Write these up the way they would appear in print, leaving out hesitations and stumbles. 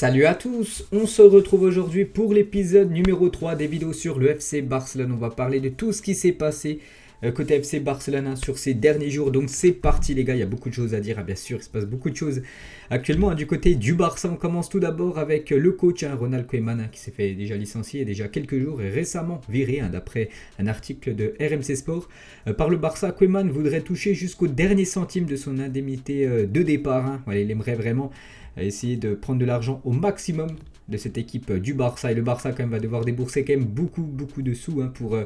Salut à tous, on se retrouve aujourd'hui pour l'épisode numéro 3 des vidéos sur le FC Barcelone. On va parler de tout ce qui s'est passé côté FC Barcelone sur ces derniers jours. Donc c'est parti les gars, il y a beaucoup de choses à dire. Bien sûr, il se passe beaucoup de choses actuellement du côté du Barça. On commence tout d'abord avec le coach Ronald Koeman qui s'est fait déjà licencier déjà quelques jours et récemment viré d'après un article de RMC Sport. Par le Barça, Koeman voudrait toucher jusqu'au dernier centime de son indemnité de départ. Voilà, il aimerait vraiment essayer de prendre de l'argent au maximum de cette équipe du Barça, et le Barça quand même va devoir débourser quand même beaucoup de sous pour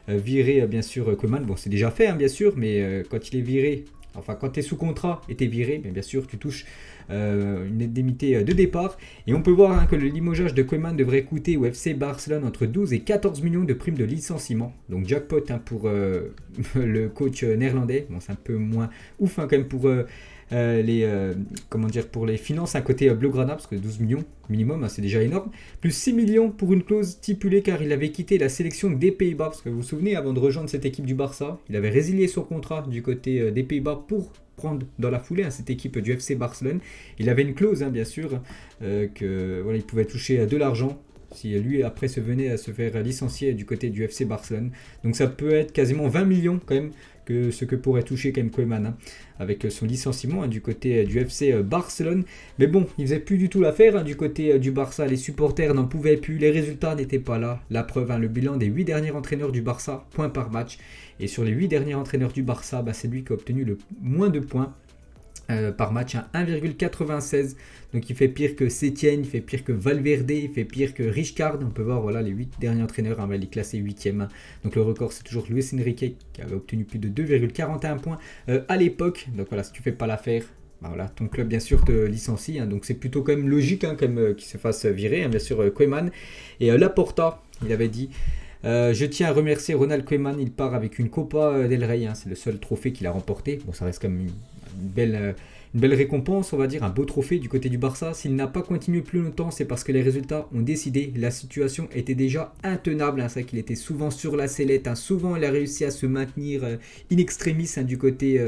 virer bien sûr Koeman. Bon, c'est déjà fait bien sûr, mais quand il est viré, enfin quand tu es sous contrat et tu es viré, bien sûr tu touches une indemnité de départ, et on peut voir que le limogeage de Koeman devrait coûter au FC Barcelone entre 12 et 14 millions de primes de licenciement, donc jackpot pour le coach néerlandais. Bon, c'est un peu moins ouf quand même pour pour les finances côté Blaugrana, parce que 12 millions minimum, c'est déjà énorme, plus 6 millions pour une clause stipulée car il avait quitté la sélection des Pays-Bas, parce que vous vous souvenez, avant de rejoindre cette équipe du Barça, il avait résilié son contrat du côté des Pays-Bas pour prendre dans la foulée cette équipe du FC Barcelone. Il avait une clause bien sûr il pouvait toucher de l'argent si lui après venait à se faire licencier du côté du FC Barcelone. Donc ça peut être quasiment 20 millions quand même que ce que pourrait toucher quand même Koeman avec son licenciement du côté du FC Barcelone. Mais bon, il faisait plus du tout l'affaire du côté du Barça. Les supporters n'en pouvaient plus, les résultats n'étaient pas là. La preuve, le bilan des 8 derniers entraîneurs du Barça, points par match. Et sur les 8 derniers entraîneurs du Barça, c'est lui qui a obtenu le moins de points par match, 1,96. Donc il fait pire que Setien, il fait pire que Valverde, il fait pire que Rijkaard. On peut voir les 8 derniers entraîneurs, il est classé 8e. Donc le record c'est toujours Luis Enrique qui avait obtenu plus de 2,41 points à l'époque. Donc voilà, si tu fais pas l'affaire, ton club bien sûr te licencie. Donc c'est plutôt quand même logique qu'il se fasse virer, bien sûr Koeman. Et Laporta, il avait dit... je tiens à remercier Ronald Koeman, il part avec une Copa del Rey, c'est le seul trophée qu'il a remporté. Bon, ça reste quand même une belle récompense, on va dire, un beau trophée du côté du Barça. S'il n'a pas continué plus longtemps, c'est parce que les résultats ont décidé. La situation était déjà intenable, c'est vrai qu'il était souvent sur la sellette, souvent il a réussi à se maintenir in extremis du côté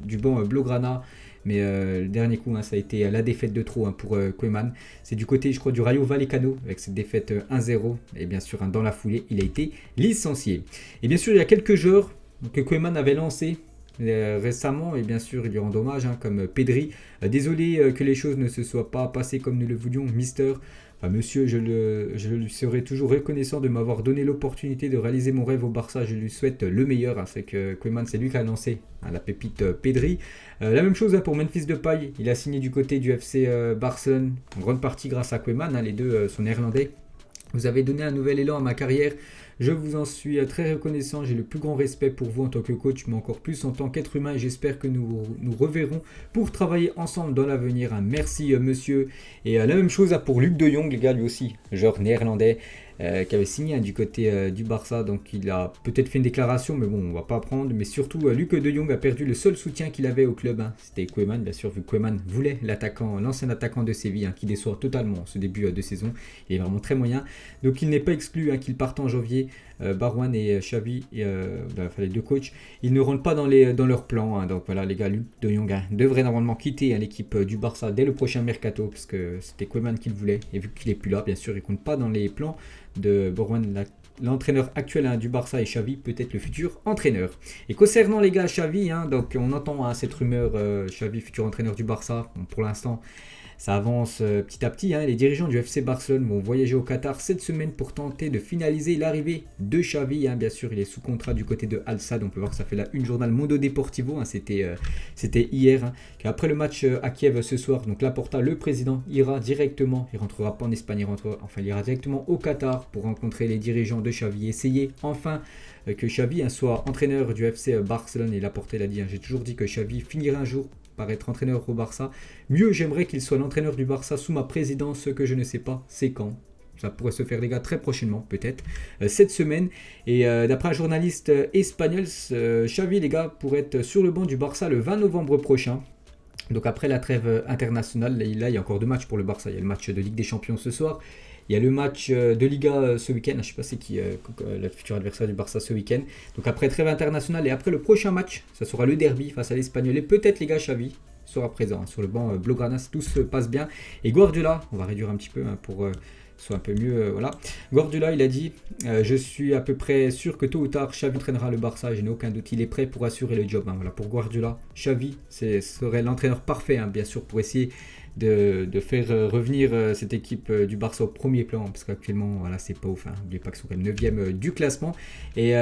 du banc Blaugrana. Mais le dernier coup, ça a été la défaite de trop pour Koeman. C'est du côté, je crois, du Rayo Vallecano, avec cette défaite 1-0. Et bien sûr, dans la foulée, il a été licencié. Et bien sûr, il y a quelques joueurs que Koeman avait lancés récemment. Et bien sûr, il lui rend hommage, comme Pedri. Désolé que les choses ne se soient pas passées comme nous le voulions, Mister. Enfin, monsieur, je lui serai toujours reconnaissant de m'avoir donné l'opportunité de réaliser mon rêve au Barça. Je lui souhaite le meilleur. C'est que Koeman, c'est lui qui a lancé la pépite Pedri. La même chose pour Memphis Depay. Il a signé du côté du FC Barcelone, en grande partie grâce à Koeman. Les deux sont néerlandais. Vous avez donné un nouvel élan à ma carrière. Je vous en suis très reconnaissant. J'ai le plus grand respect pour vous en tant que coach, mais encore plus en tant qu'être humain. Et j'espère que nous reverrons pour travailler ensemble dans l'avenir. Merci monsieur. Et la même chose pour Luc de Jong, les gars, lui aussi, joueur néerlandais. Qui avait signé du côté du Barça, donc il a peut-être fait une déclaration, mais bon, on va pas prendre. Mais surtout, Luc de Jong a perdu le seul soutien qu'il avait au club. C'était Koeman, bien sûr, vu que Koeman voulait l'ancien attaquant de Séville, qui déçoit totalement ce début de saison. Il est vraiment très moyen. Donc il n'est pas exclu qu'il parte en janvier. Barwan et Xavi, les deux coachs, ils ne rentrent pas dans leur plan. Donc voilà, les gars, Luc de Jong devrait normalement quitter l'équipe du Barça dès le prochain mercato, parce que c'était Koeman qui le voulait. Et vu qu'il n'est plus là, bien sûr, il ne compte pas dans les plans de Barwan, l'entraîneur actuel du Barça, et Xavi, peut-être le futur entraîneur. Et concernant les gars, Xavi, donc on entend cette rumeur, Xavi, futur entraîneur du Barça. Bon, pour l'instant, ça avance petit à petit. Les dirigeants du FC Barcelone vont voyager au Qatar cette semaine pour tenter de finaliser l'arrivée de Xavi. Bien sûr, il est sous contrat du côté de Al Sadd. On peut voir que ça fait la une journal Mundo Deportivo. C'était hier. Après le match à Kiev ce soir, donc Laporta, le président, ira directement. Il rentrera pas en Espagne, il ira directement au Qatar pour rencontrer les dirigeants de Xavi. Essayer enfin que Xavi soit entraîneur du FC Barcelone. Et Laporta l'a dit. J'ai toujours dit que Xavi finirait un jour par être entraîneur au Barça. Mieux, j'aimerais qu'il soit l'entraîneur du Barça sous ma présidence. Ce que je ne sais pas, c'est quand. Ça pourrait se faire, les gars, très prochainement, peut-être, cette semaine. Et d'après un journaliste espagnol, Xavi, les gars, pourrait être sur le banc du Barça le 20 novembre prochain. Donc après la trêve internationale, là, il y a encore 2 matchs pour le Barça. Il y a le match de Ligue des Champions ce soir. Il y a le match de Liga ce week-end. Je ne sais pas c'est qui le futur adversaire du Barça ce week-end. Donc après trêve internationale et après le prochain match, ça sera le derby face à l'Espagnol. Et peut-être les gars, Xavi sera présent sur le banc Blaugrana si tout se passe bien. Et Guardiola, on va réduire un petit peu pour soit un peu mieux, voilà. Guardiola, il a dit je suis à peu près sûr que tôt ou tard, Xavi traînera le Barça, je n'ai aucun doute. Il est prêt pour assurer le job. Voilà, pour Guardiola, Xavi serait l'entraîneur parfait, bien sûr, pour essayer de faire revenir cette équipe du Barça au premier plan, parce qu'actuellement, voilà, c'est pas ouf. N'oubliez pas qu'ils sont quand même 9e du classement. Et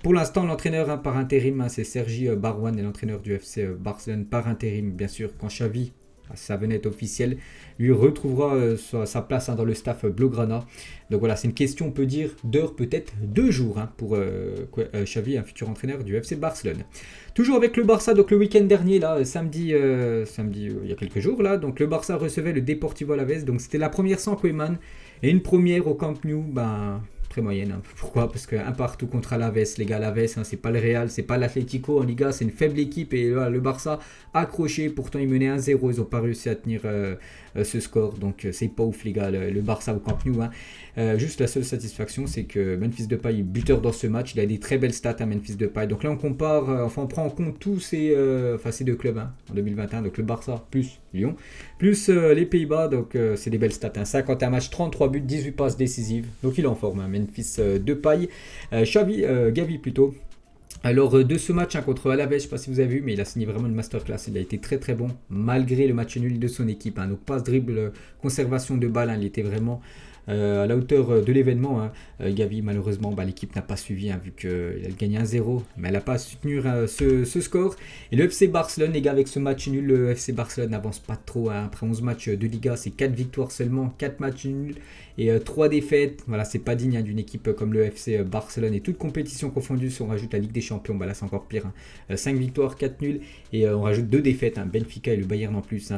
pour l'instant, l'entraîneur par intérim, c'est Sergi Barwan, et l'entraîneur du FC Barcelone par intérim, bien sûr, quand Xavi, ça venait être officiel, lui retrouvera sa place dans le staff Blaugrana. Donc voilà, c'est une question, on peut dire, d'heures, peut-être 2 jours pour Xavi, un futur entraîneur du FC Barcelone. Toujours avec le Barça, donc le week-end dernier, là, samedi, il y a quelques jours, là, donc le Barça recevait le Deportivo Alavés, donc c'était la première sans Koeman, et une première au Camp Nou, très moyenne. Pourquoi? Parce qu'un partout contre Alaves, les gars, Alaves, c'est pas le Real, c'est pas l'Atlético en Liga, c'est une faible équipe, et là, le Barça accroché, pourtant ils menaient 1-0, ils n'ont pas réussi à tenir ce score, donc c'est pas ouf les gars, le Barça au Camp Nou. Juste la seule satisfaction, c'est que Memphis Depay est buteur dans ce match, il a des très belles stats à Memphis Depay, donc là on compare, on prend en compte tous ces deux clubs en 2021, donc le Barça plus Lyon, plus les Pays-Bas, donc c'est des belles stats, 51 matchs, 33 buts, 18 passes décisives, donc il est en forme, Memphis Depay. Gavi plutôt. Alors de ce match contre Alaves, je ne sais pas si vous avez vu, mais il a signé vraiment une masterclass. Il a été très très bon malgré le match nul de son équipe. Donc passe, dribble, conservation de balle, il était vraiment à la hauteur de l'événement. Gavi, malheureusement, l'équipe n'a pas suivi vu qu'il a gagné 1-0, mais elle n'a pas soutenu ce score. Et le FC Barcelone, les gars, avec ce match nul, le FC Barcelone n'avance pas trop. Après 11 matchs de Liga, c'est 4 victoires seulement, 4 matchs nuls et 3 défaites. Voilà, c'est pas digne d'une équipe comme le FC Barcelone. Et toute compétition confondue, si on rajoute la Ligue des Champions, là c'est encore pire. 5 victoires, 4 nuls et on rajoute 2 défaites, Benfica et le Bayern en plus.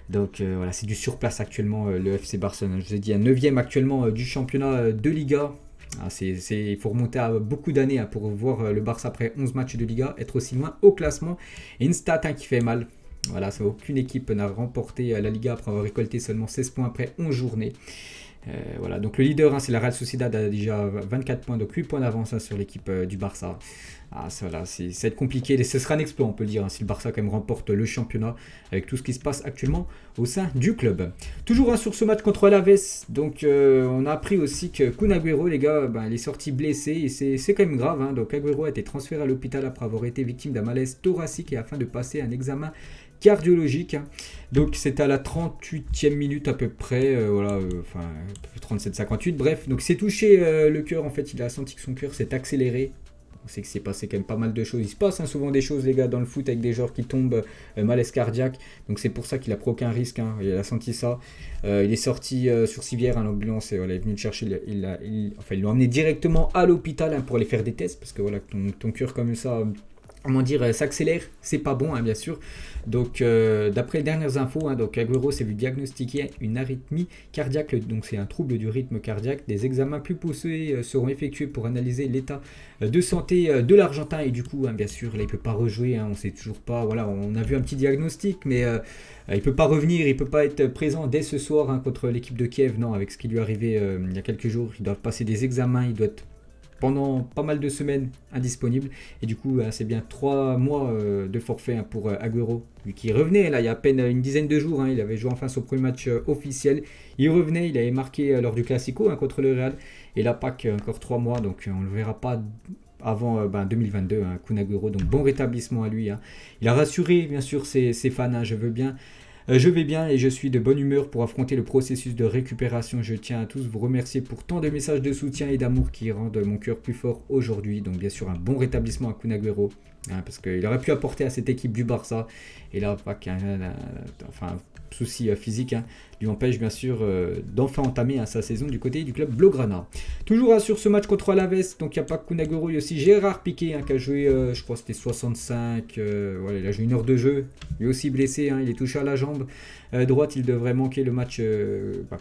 Donc voilà, c'est du surplace actuellement le FC Barcelone. Je vous ai dit, un 9e actuellement du championnat de Liga. Il faut remonter à beaucoup d'années pour voir le Barça après 11 matchs de Liga être aussi loin au classement. Et une stat qui fait mal. Voilà, aucune équipe n'a remporté la Liga après avoir récolté seulement 16 points après 11 journées. Voilà, donc le leader, c'est la Real Sociedad, a déjà 24 points, donc 8 points d'avance sur l'équipe du Barça. Ça va être compliqué, ce sera un exploit, on peut le dire, si le Barça quand même remporte le championnat avec tout ce qui se passe actuellement au sein du club. Toujours sur ce match contre Alaves, donc on a appris aussi que Kun Agüero, les gars, il est sorti blessé et c'est quand même grave. Donc Agüero a été transféré à l'hôpital après avoir été victime d'un malaise thoracique et afin de passer un examen cardiologique. Donc c'était à la 38e minute à peu près, 37-58, bref, donc il s'est touché le cœur, en fait il a senti que son cœur s'est accéléré. On sait que c'est passé quand même pas mal de choses. Il se passe souvent des choses, les gars, dans le foot avec des joueurs qui tombent, malaise cardiaque. Donc c'est pour ça qu'il a pris aucun risque. Il a senti ça. Il est sorti sur civière. L'ambulance est venue le chercher. Ils l'ont emmené directement à l'hôpital pour aller faire des tests. Parce que voilà, ton cœur comme ça, comment dire, s'accélère, c'est pas bon, bien sûr. Donc d'après les dernières infos, donc Agüero s'est vu diagnostiquer une arythmie cardiaque, donc c'est un trouble du rythme cardiaque. Des examens plus poussés seront effectués pour analyser l'état de santé de l'Argentin et du coup, bien sûr, là il peut pas rejouer, on sait toujours pas. Voilà, on a vu un petit diagnostic, mais il peut pas revenir, il peut pas être présent dès ce soir contre l'équipe de Kiev. Non, avec ce qui lui est arrivé il y a quelques jours, il doit passer des examens, il doit être pendant pas mal de semaines indisponible et du coup c'est bien 3 mois de forfait pour Agüero, lui qui revenait là il y a à peine une dizaine de jours, il avait joué enfin son premier match officiel, il revenait, il avait marqué lors du Classico contre le Real et là Pâques encore 3 mois, donc on ne le verra pas avant 2022, Kun Agüero, donc bon rétablissement à lui. Il a rassuré bien sûr ses fans, je vais bien et je suis de bonne humeur pour affronter le processus de récupération. Je tiens à tous vous remercier pour tant de messages de soutien et d'amour qui rendent mon cœur plus fort aujourd'hui. Donc bien sûr un bon rétablissement à Kun Agüero, parce qu'il aurait pu apporter à cette équipe du Barça. Et là, pas qu'un souci physique lui empêche bien sûr d'enfin entamer sa saison du côté du club Blaugrana. Toujours sur ce match contre Alaves, donc il n'y a pas que Kun Agüero, il y a aussi Gérard Piqué qui a joué, je crois que c'était 65, il a joué 1 heure de jeu, lui aussi blessé, il est touché à la jambe droite, il devrait manquer le match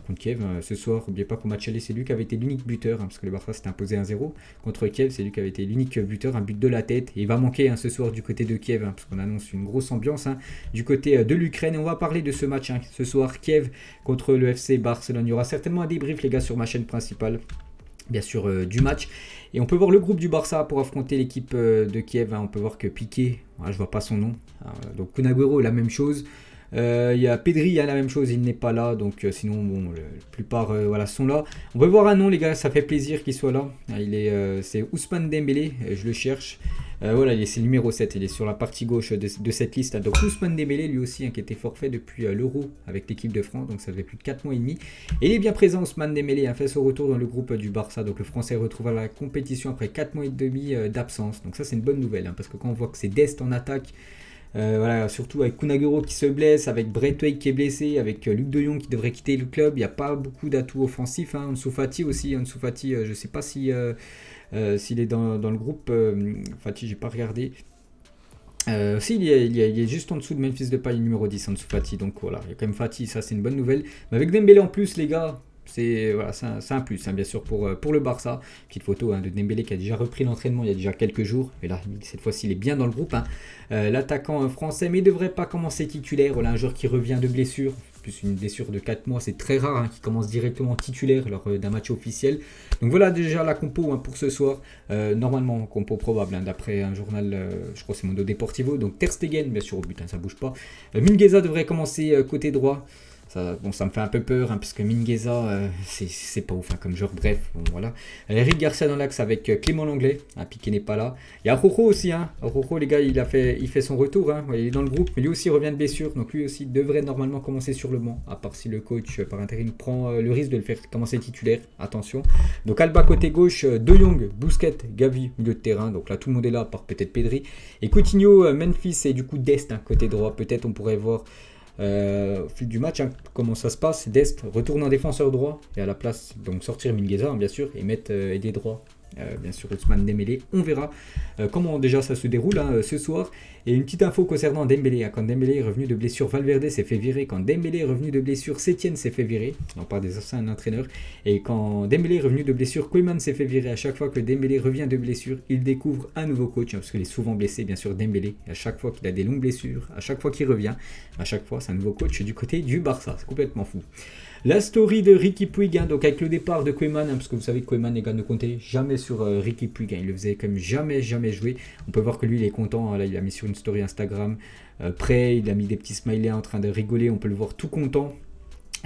contre Kiev ce soir. N'oubliez pas qu'au match aller, c'est lui qui avait été l'unique buteur, parce que le Barça s'était imposé 1-0 contre Kiev, c'est lui qui avait été l'unique buteur, un but de la tête, et il va manquer ce soir du côté de Kiev, parce qu'on annonce une grosse ambiance du côté de l'Ukraine. Et on va parler de ce match ce soir, Kiev contre le FC Barcelone. Il y aura certainement un débrief les gars sur ma chaîne principale. bien sûr du match. Et on peut voir le groupe du Barça pour affronter l'équipe de Kiev. On peut voir que Piqué, je vois pas son nom. Donc Kun Agüero, la même chose. Il y a Pedri, il y a la même chose, il n'est pas là. Donc sinon, bon, la plupart voilà, sont là. On peut voir un nom, les gars, ça fait plaisir qu'il soit là. C'est Ousmane Dembélé, je le cherche. Voilà, c'est le numéro 7, il est sur la partie gauche de cette liste. Donc Ousmane Dembélé, lui aussi, qui était forfait depuis l'Euro avec l'équipe de France, donc ça fait plus de 4 mois et demi. Et il est bien présent, Ousmane Dembélé, fait son retour dans le groupe du Barça. Donc le Français retrouve à la compétition après 4 mois et demi d'absence. Donc ça, c'est une bonne nouvelle, parce que quand on voit que c'est Dest en attaque, voilà, surtout avec Kun Agüero qui se blesse, avec Braithwaite qui est blessé, avec Luc de Jong qui devrait quitter le club, il n'y a pas beaucoup d'atouts offensifs. Ansu Fati aussi, je ne sais pas si... s'il est dans le groupe, Fati, j'ai pas regardé. Si, il est juste en dessous de Memphis Depay, numéro 10, Ansu Fati. Donc voilà, il y a quand même Fati, ça c'est une bonne nouvelle. Mais avec Dembélé en plus, les gars, c'est un plus, bien sûr, pour le Barça. Petite photo de Dembélé qui a déjà repris l'entraînement il y a déjà quelques jours. Et là, cette fois-ci, il est bien dans le groupe. L'attaquant français, mais il ne devrait pas commencer titulaire. Voilà, un joueur qui revient de blessure. Plus une blessure de 4 mois, c'est très rare qu'il commence directement titulaire lors d'un match officiel. Donc voilà déjà la compo pour ce soir. Normalement, compo probable d'après un journal, je crois que c'est Mundo Deportivo. Donc Ter Stegen, bien sûr au but, ça bouge pas. Mingueza devrait commencer côté droit. Ça me fait un peu peur, parce que Mingueza, c'est pas ouf comme joueur. Bref, bon, voilà. Eric Garcia dans l'axe avec Clément Lenglet. Piqué n'est pas là. Il y a Rojo aussi. Rojo, les gars, il fait son retour. Il est dans le groupe, mais lui aussi revient de blessure. Donc lui aussi devrait normalement commencer sur le banc. À part si le coach, par intérim, prend le risque de le faire commencer titulaire. Attention. Donc Alba côté gauche, De Jong, Busquets, Gavi, milieu de terrain. Donc là, tout le monde est là, à part peut-être Pedri. Et Coutinho, Memphis et du coup Dest, côté droit. Peut-être on pourrait voir... au fil du match, comment ça se passe. Dest retourne en défenseur droit et à la place donc sortir Mingueza bien sûr et mettre ailier droit bien sûr Ousmane Dembélé. On verra comment déjà ça se déroule ce soir. Et une petite info concernant Dembélé, quand Dembélé est revenu de blessure, Valverde s'est fait virer. Quand Dembélé est revenu de blessure, Sétienne s'est fait virer. On parle des anciens entraîneurs. Et quand Dembélé est revenu de blessure, Koeman s'est fait virer. À chaque fois que Dembélé revient de blessure, il découvre un nouveau coach, parce qu'il est souvent blessé bien sûr Dembélé. Et à chaque fois qu'il a des longues blessures, à chaque fois qu'il revient, à chaque fois c'est un nouveau coach du côté du Barça. C'est complètement fou. La story de Riqui Puig, donc avec le départ de Koeman, parce que vous savez que Koeman, les gars, ne comptait jamais sur Riqui Puig, il le faisait quand même jamais jouer. On peut voir que lui, il est content, là, il a mis sur une story Instagram, prêt, il a mis des petits smileys en train de rigoler, on peut le voir tout content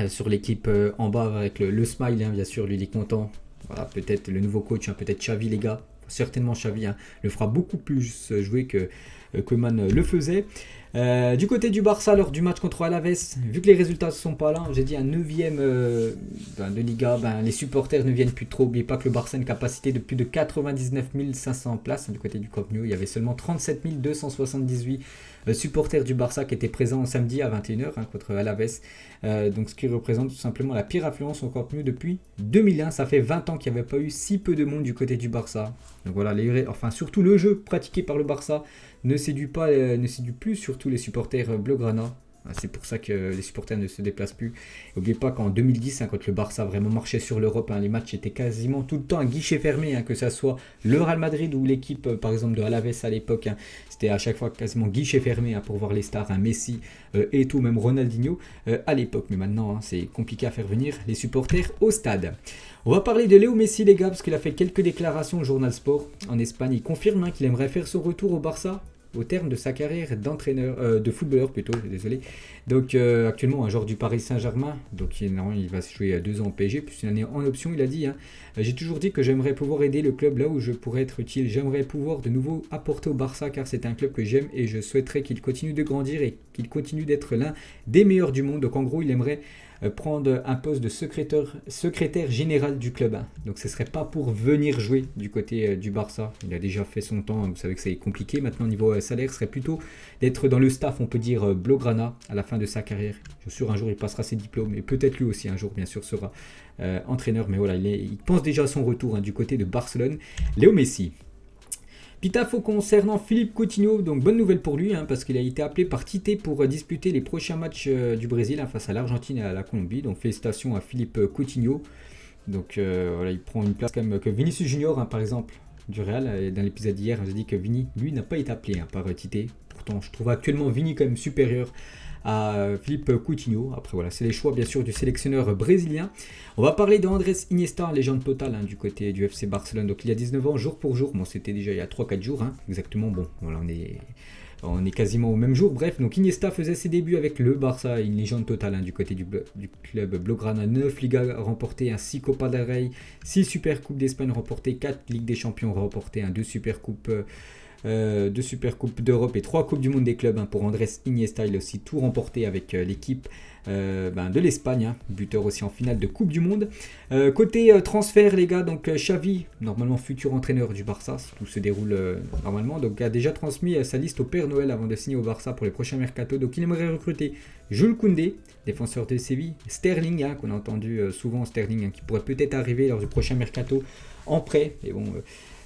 sur l'équipe en bas avec le smile, bien sûr, lui, il est content. Voilà, peut-être le nouveau coach, peut-être Xavi, les gars, certainement Xavi, le fera beaucoup plus jouer que Koeman le faisait. Du côté du Barça, lors du match contre Alaves, vu que les résultats ne sont pas là, j'ai dit un 9ème de Liga, les supporters ne viennent plus trop. N'oubliez pas que le Barça a une capacité de plus de 99 500 places du côté du Camp Nou. Il y avait seulement 37 278 supporters du Barça qui étaient présents samedi à 21h contre Alaves. Donc ce qui représente tout simplement la pire affluence au Camp Nou depuis 2001. Ça fait 20 ans qu'il n'y avait pas eu si peu de monde du côté du Barça. Donc voilà, surtout le jeu pratiqué par le Barça ne séduit plus surtout les supporters blaugrana. C'est pour ça que les supporters ne se déplacent plus. N'oubliez pas qu'en 2010, quand le Barça vraiment marchait sur l'Europe, les matchs étaient quasiment tout le temps à guichet fermé, que ce soit le Real Madrid ou l'équipe par exemple de Alaves à l'époque. C'était à chaque fois quasiment guichet fermé pour voir les stars, Messi et tout, même Ronaldinho à l'époque. Mais maintenant, c'est compliqué à faire venir les supporters au stade. On va parler de Léo Messi, les gars, parce qu'il a fait quelques déclarations au Journal Sport en Espagne. Il confirme qu'il aimerait faire son retour au Barça au terme de sa carrière d'entraîneur, de footballeur plutôt, désolé. Donc actuellement un joueur du Paris Saint-Germain, donc il va se jouer 2 ans au PSG, plus une année en option, il a dit. J'ai toujours dit que j'aimerais pouvoir aider le club là où je pourrais être utile. J'aimerais pouvoir de nouveau apporter au Barça car c'est un club que j'aime et je souhaiterais qu'il continue de grandir et qu'il continue d'être l'un des meilleurs du monde. Donc en gros il aimerait prendre un poste de secrétaire général du club. Donc ce ne serait pas pour venir jouer du côté du Barça. Il a déjà fait son temps, vous savez que c'est compliqué. Maintenant niveau salaire, ce serait plutôt d'être dans le staff, on peut dire Blaugrana, à la fin de sa carrière. Je suis sûr un jour il passera ses diplômes et peut-être lui aussi un jour bien sûr sera entraîneur. Mais voilà, il pense déjà à son retour du côté de Barcelone. Léo Messi. Petite info concernant Philippe Coutinho, donc bonne nouvelle pour lui, parce qu'il a été appelé par Tite pour disputer les prochains matchs du Brésil face à l'Argentine et à la Colombie. Donc félicitations à Philippe Coutinho. Donc voilà, il prend une place quand même que Vinicius Junior, par exemple, du Real. Dans l'épisode d'hier, j'ai dit que Vini, lui, n'a pas été appelé par Tite. Pourtant, je trouve actuellement Vini quand même supérieur à Philippe Coutinho. Après voilà, c'est les choix bien sûr du sélectionneur brésilien. On va parler d'Andrés Iniesta, légende totale du côté du FC Barcelone. Donc il y a 19 ans, jour pour jour, bon c'était déjà il y a 3-4 jours exactement, bon voilà on est quasiment au même jour. Bref, donc Iniesta faisait ses débuts avec le Barça, une légende totale du côté du club blaugrana. 9 Ligas remportées, 6 Copa del Rey, 6 Super Coupes d'Espagne remportées, 4 Ligues des Champions remportées, 2 Super Coupes d'Europe et 3 Coupes du Monde des clubs pour Andrés Iniesta. Il a aussi tout remporté avec l'équipe de l'Espagne, buteur aussi en finale de Coupe du Monde. Côté transfert les gars, donc Xavi, normalement futur entraîneur du Barça, si tout se déroule normalement, donc a déjà transmis sa liste au Père Noël avant de signer au Barça pour les prochains mercato. Donc il aimerait recruter Jules Koundé, défenseur de Séville, Sterling, qu'on a entendu souvent, Sterling qui pourrait peut-être arriver lors du prochain mercato en prêt, et bon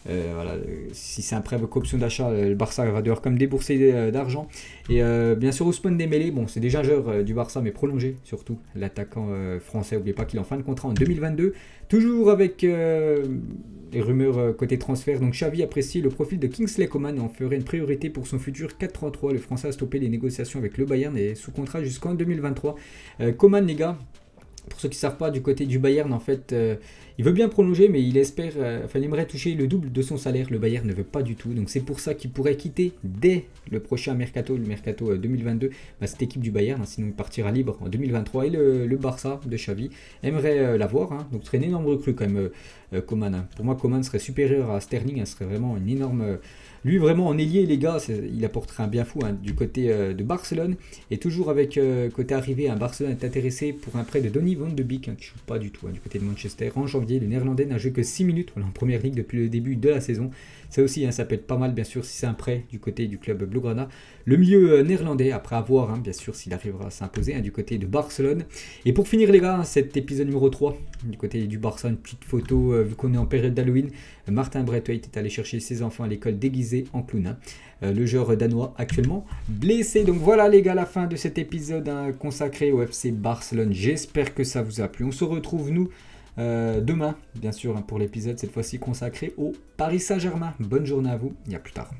voilà, si c'est un prêt avec option d'achat, le Barça va devoir comme débourser d'argent. Et bien sûr Ousmane Dembélé, bon c'est déjà un joueur du Barça mais prolongé surtout, l'attaquant français, n'oubliez pas qu'il est en fin de contrat en 2022, toujours avec les rumeurs côté transfert. Donc Xavi apprécie le profil de Kingsley Coman et en ferait une priorité pour son futur 4-3-3. Le français a stoppé les négociations avec le Bayern et est sous contrat jusqu'en 2023. Coman les gars, pour ceux qui ne savent pas, du côté du Bayern, en fait, il veut bien prolonger, mais il aimerait toucher le double de son salaire. Le Bayern ne veut pas du tout. Donc c'est pour ça qu'il pourrait quitter dès le prochain mercato, le mercato 2022, cette équipe du Bayern. Sinon, il partira libre en 2023. Et le Barça de Xavi aimerait l'avoir. Donc ce serait une énorme recrue quand même, Coman. Pour moi, Coman serait supérieur à Sterling. Ce serait vraiment une énorme... Lui, vraiment, en ailier, les gars, il apporterait un bien fou du côté de Barcelone. Et toujours avec côté arrivé, Barcelone est intéressé pour un prêt de Donny van de Beek, qui ne joue pas du tout du côté de Manchester. En janvier, le Néerlandais n'a joué que 6 minutes en première ligue depuis le début de la saison. Ça aussi, ça peut être pas mal, bien sûr, si c'est un prêt du côté du club blaugrana. Le milieu néerlandais, après avoir, bien sûr, s'il arrivera à s'imposer du côté de Barcelone. Et pour finir, les gars, cet épisode numéro 3, du côté du Barça, une petite photo, vu qu'on est en période d'Halloween. Martin Braithwaite est allé chercher ses enfants à l'école déguisé en clown. Le joueur danois actuellement blessé. Donc voilà les gars, la fin de cet épisode consacré au FC Barcelone. J'espère que ça vous a plu. On se retrouve nous demain, bien sûr, pour l'épisode cette fois-ci consacré au Paris Saint-Germain. Bonne journée à vous et à plus tard.